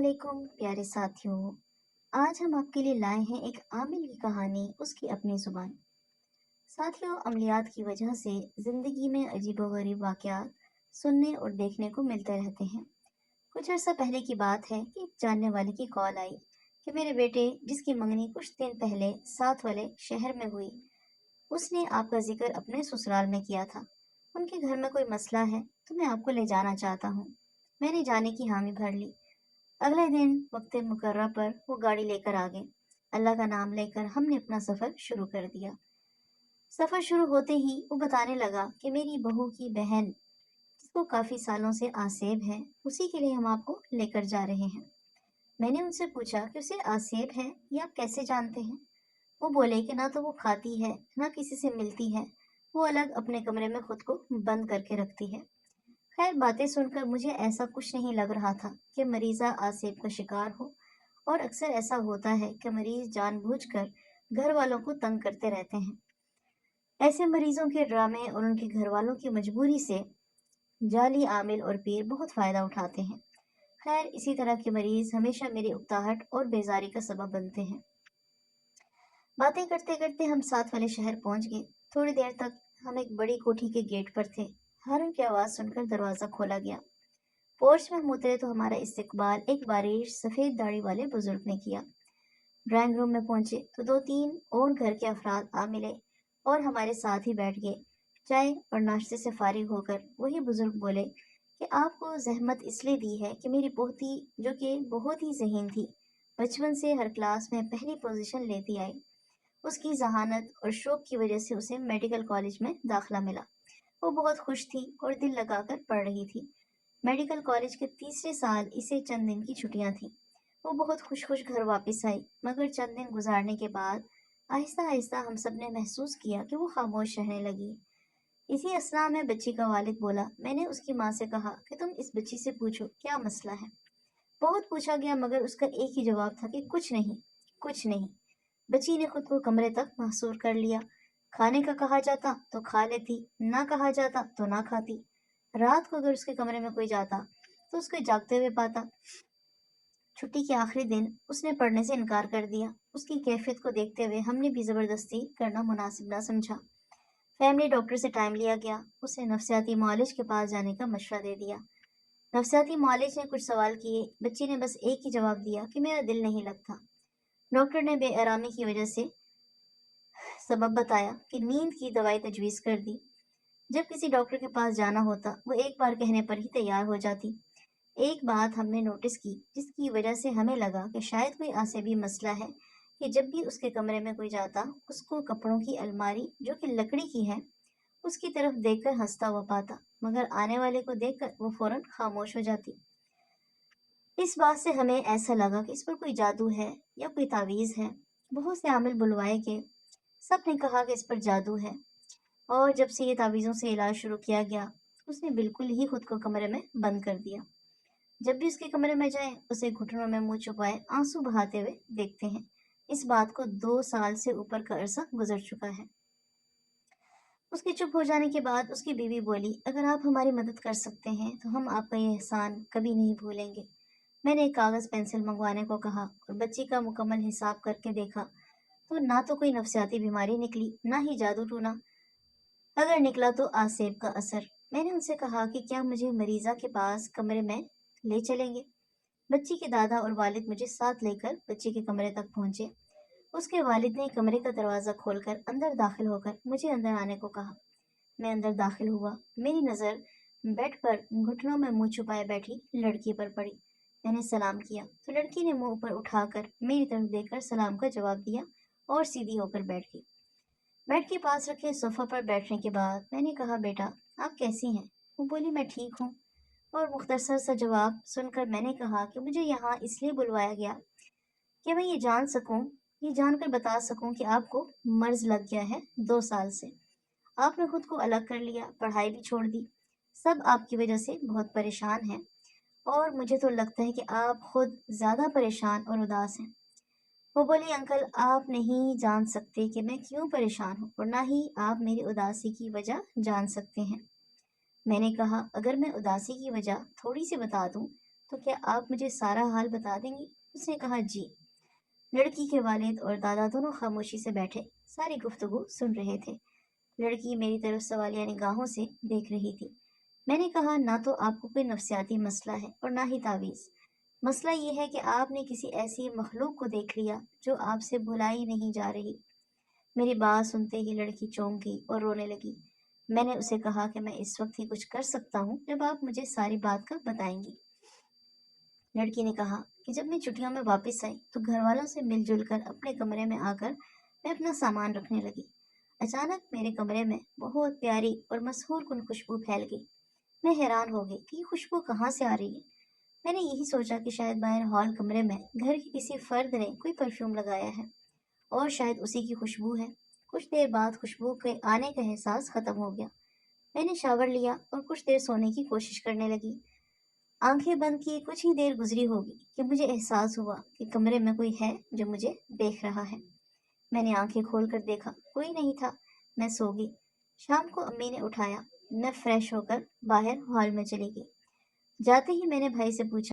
वालेकुम प्यारे साथियों। आज हम आपके लिए लाए हैं एक आमिल की कहानी, उसकी अपनी जुबान। साथियों, अमलियात की वजह से जिंदगी में अजीबोगरीब वाकयात सुनने और देखने को मिलते रहते हैं। कुछ अर्सा पहले की बात है कि एक जानने वाले की कॉल आई कि मेरे बेटे, जिसकी मंगनी कुछ दिन पहले साथ वाले शहर में हुई, उसने आपका जिक्र अपने ससुराल में किया था। उनके घर में कोई मसला है तो मैं आपको ले जाना चाहता हूँ। मैंने जाने की हामी भर ली। अगले दिन वक्त मुकर्रर पर वो गाड़ी लेकर आ गए। अल्लाह का नाम लेकर हमने अपना सफर शुरू कर दिया। सफर शुरू होते ही वो बताने लगा कि मेरी बहू की बहन, जिसको काफी सालों से आसेब है, उसी के लिए हम आपको लेकर जा रहे हैं। मैंने उनसे पूछा कि उसे आसेब है, ये आप कैसे जानते हैं? वो बोले कि ना तो वो खाती है, ना किसी से मिलती है। वो अलग अपने कमरे में खुद को बंद करके रखती है। खैर, बातें सुनकर मुझे ऐसा कुछ नहीं लग रहा था कि मरीजा आसेब का शिकार हो। और अक्सर ऐसा होता है कि मरीज जानबूझकर घर वालों को तंग करते रहते हैं। ऐसे मरीजों के ड्रामे और उनके घर वालों की मजबूरी से जाली आमिल और पीर बहुत फायदा उठाते हैं। खैर, इसी तरह के मरीज हमेशा मेरी उकताहट और बेजारी का सबब बनते हैं। बातें करते करते हम साथ वाले शहर पहुंच गए। थोड़ी देर तक हम एक बड़ी कोठी के गेट पर थे। हारून की आवाज सुनकर दरवाजा खोला गया। पोर्च में हम उतरे तो हमारा इस्तकबाल एक बारिश सफेद दाढ़ी वाले बुजुर्ग ने किया। ड्राइंग रूम में पहुंचे तो दो तीन और घर के अफराद आ मिले और हमारे साथ ही बैठ गए। चाय और नाश्ते से फारिग होकर वही बुजुर्ग बोले कि आपको जहमत इसलिए दी है कि मेरी पोती, जो कि बहुत ही ज़हीन थी, बचपन से हर क्लास में पहली पोजीशन लेती आई, उसकी जहानत और शौक की वजह से उसे मेडिकल कॉलेज में दाखिला मिला। वो बहुत खुश थी और दिल लगाकर पढ़ रही थी। मेडिकल कॉलेज के तीसरे साल इसे चंद दिन की छुट्टियां थीं। वो बहुत खुश खुश घर वापस आई, मगर चंद दिन गुजारने के बाद आहिस्ता आहिस्ता हम सब ने महसूस किया कि वो खामोश रहने लगी। इसी असना में बच्ची का वालिद बोला। मैंने उसकी माँ से कहा कि तुम इस बच्ची से पूछो क्या मसला है। बहुत पूछा गया, मगर उसका एक ही जवाब था कि कुछ नहीं, कुछ नहीं। बच्ची ने खुद को कमरे तक महसूर कर लिया। खाने का कहा जाता तो खा लेती, ना कहा जाता तो ना खाती। रात को अगर उसके कमरे में कोई जाता तो उसको जागते हुए पाता। छुट्टी के आखिरी दिन उसने पढ़ने से इनकार कर दिया। उसकी कैफियत को देखते हुए हमने भी जबरदस्ती करना मुनासिब ना समझा। फैमिली डॉक्टर से टाइम लिया गया। उसे नफ्सियाती मुआलिज के पास जाने का मशवरा दे दिया। नफ्सियाती मुआलिज ने कुछ सवाल किए। बच्ची ने बस एक ही जवाब दिया कि मेरा दिल नहीं लगता। डॉक्टर ने बेआरामी की वजह से सबब बताया कि नींद की दवाई तजवीज़ कर दी। जब किसी डॉक्टर के पास जाना होता, वो एक बार कहने पर ही तैयार हो जाती। एक बात हमने नोटिस की, जिसकी वजह से हमें लगा कि शायद कोई आसेबी मसला है, कि जब भी उसके कमरे में कोई जाता, उसको कपड़ों की अलमारी, जो कि लकड़ी की है, उसकी तरफ देखकर हंसता हुआ पाता, मगर आने वाले को देखकर वो फौरन खामोश हो जाती। इस बात से हमें ऐसा लगा कि इस पर कोई जादू है या कोई तावीज़ है। बहुत से आमिल बुलवाए गए। सब ने कहा कि इस पर जादू है। और जब से ये तावीज़ों से इलाज शुरू किया गया, उसने बिल्कुल ही खुद को कमरे में बंद कर दिया। जब भी उसके कमरे में जाएं, उसे घुटनों में मुंह छुपाए आंसू बहाते हुए देखते हैं। इस बात को 2 साल से ऊपर का अरसा गुजर चुका है। उसके चुप हो जाने के बाद उसकी बीवी बोली, अगर आप हमारी मदद कर सकते हैं तो हम आपका ये एहसान कभी नहीं भूलेंगे। मैंने एक कागज़ पेंसिल मंगवाने को कहा और बच्ची का मुकम्मल हिसाब करके देखा तो ना तो कोई नफसियाती बीमारी निकली, ना ही जादू टूना। अगर निकला तो आसेब का असर। मैंने उनसे कहा कि क्या मुझे मरीजा के पास कमरे में ले चलेंगे। बच्ची के दादा और वालिद मुझे साथ लेकर बच्ची के कमरे तक पहुंचे। उसके वालिद ने कमरे का दरवाज़ा खोलकर अंदर दाखिल होकर मुझे अंदर आने को कहा। मैं अंदर दाखिल हुआ। मेरी नज़र बेड पर घुटनों में मुंह छुपाए बैठी लड़की पर पड़ी। मैंने सलाम किया तो लड़की ने मुंह ऊपर उठाकर मेरी तरफ देखकर सलाम का जवाब दिया और सीधी होकर बैठ गई। बेड के पास रखे सोफा पर बैठने के बाद मैंने कहा, बेटा आप कैसी हैं? वो बोली, मैं ठीक हूँ। और मुख्तसर सा जवाब सुनकर मैंने कहा कि मुझे यहाँ इसलिए बुलवाया गया कि मैं ये जानकर बता सकूं कि आपको मर्ज लग गया है 2 साल से। आपने खुद को अलग कर लिया, पढ़ाई भी छोड़ दी। सब आपकी वजह से बहुत परेशान हैं और मुझे तो लगता है कि आप खुद ज़्यादा परेशान और उदास हैं। वो बोली, अंकल आप नहीं जान सकते कि मैं क्यों परेशान हूँ और ना ही आप मेरी उदासी की वजह जान सकते हैं। मैंने कहा, अगर मैं उदासी की वजह थोड़ी सी बता दूं तो क्या आप मुझे सारा हाल बता देंगी? उसने कहा, जी। लड़की के वालिद और दादा दोनों खामोशी से बैठे सारी गुफ्तगू सुन रहे थे। लड़की मेरी तरफ सवालिया निगाहों से देख रही थी। मैंने कहा, ना तो आपको कोई नफ्सियाती मसला है और ना ही तावीज़। मसला ये है कि आपने किसी ऐसी मखलूक को देख लिया जो आपसे भुलाई नहीं जा रही। मेरी बात सुनते ही लड़की चौंक गई और रोने लगी। मैंने उसे कहा कि मैं इस वक्त ही कुछ कर सकता हूँ जब आप मुझे सारी बात का बताएंगी। लड़की ने कहा कि जब मैं छुट्टियों में वापस आई तो घर वालों से मिलजुल कर अपने कमरे में आकर मैं अपना सामान रखने लगी। अचानक मेरे कमरे में बहुत प्यारी और मशहूर कुन खुशबू फैल गई। मैं हैरान हो गई कि ये खुशबू कहाँ से आ रही है। मैंने यही सोचा कि शायद बाहर हॉल कमरे में घर के किसी फर्द ने कोई परफ्यूम लगाया है और शायद उसी की खुशबू है। कुछ देर बाद खुशबू के आने का एहसास खत्म हो गया। मैंने शावर लिया और कुछ देर सोने की कोशिश करने लगी। आंखें बंद किए कुछ ही देर गुजरी होगी कि मुझे एहसास हुआ कि कमरे में कोई है जो मुझे देख रहा है। मैंने आंखें खोलकर देखा, कोई नहीं था। मैं सो गई। शाम को अम्मी ने उठाया। मैं फ्रेश होकर बाहर हॉल में चली गई। जाते ही मैंने भाई से पूछा,